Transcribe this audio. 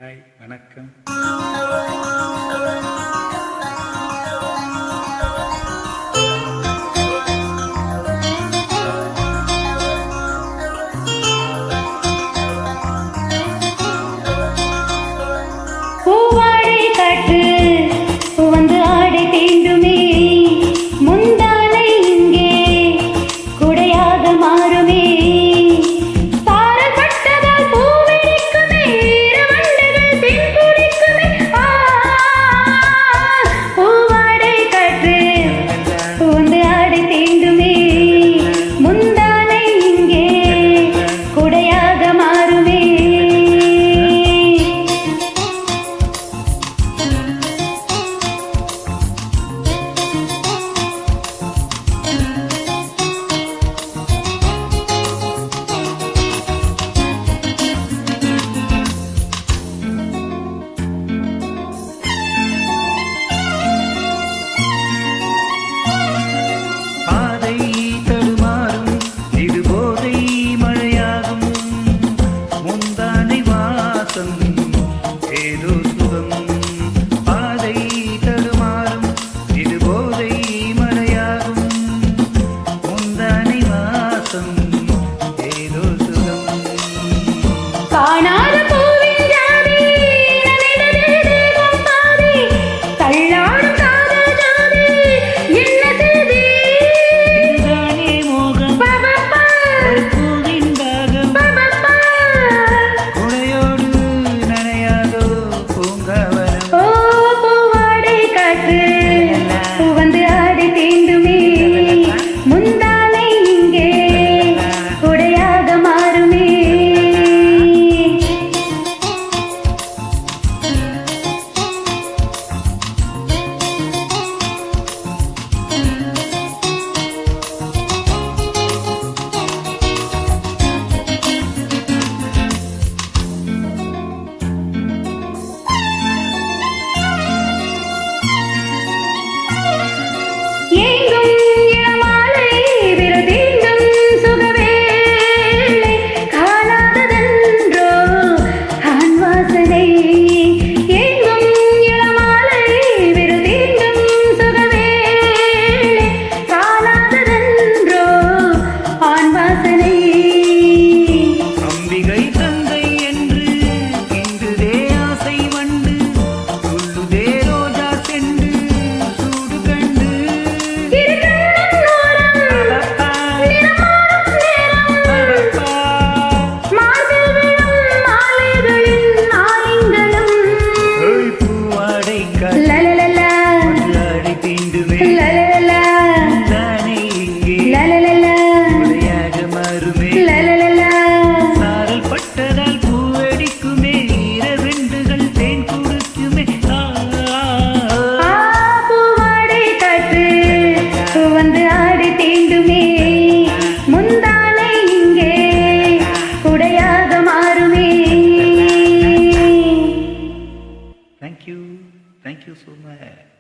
Hi, வணக்கம். பூவாடை காற்று வந்து ஆடை தீண்டுமே, முந்தானை இங்கே குடையாக மாறுமே. சாரப்பட்டதால் பூவெடிக்குமே, இரவண்டுகள் தென்புரிக்குமே. பூவாடை காற்று வந்து ஆடை தீண்டுமே, முந்தானை இங்கே குடையாக மாறுமே. ஏதோ சுகம் பாதை தடுமாறும், இது போதை மழையாகும். முந்தானை வாசம் ஏதோ சுகம். காணாத பூவின் ஜாதி நனைந்ததே தேகம் பாதி, தள்ளாடும் காதல் ஜாதி என்ன செய்தி? இதுதானே மோகம், ஒரு பூவின் தாகம். குடையோடு நனையாதோ பூங்காவனம். ஓ பூவாடை காற்று வந்து ஆடை தீண்டுமே, முந்தானை இங்கே குடையாக மாறுமே. ஏங்கும் இளமாலை விருதீங்கும் சுகவேளை, காணாததென்றோ ஆண் வாசனை. ஏங்கும் இளமாலை விருதீங்கும் சுகவேளை, காணாததென்றோ ஆண் வாசனை. அம்பிகை தந்தை என்று கிண்டுதே ஆசை வண்டு, துள்ளுதே ரோஜா செண்டு சூடு கண்டு. பூவாடை காற்று தீண்டுமே, முந்தானை இங்கே குடையாக மாறுமே. சாரல் பட்டதால் பூவெடிக்குமே, இரவெண்டுகள் தேன் குடிக்குமே. பூவாடை காற்று வந்து ஆடி தீண்டுமே, முந்தானை இங்கே குடையாக மாறுமே. Thank you so much.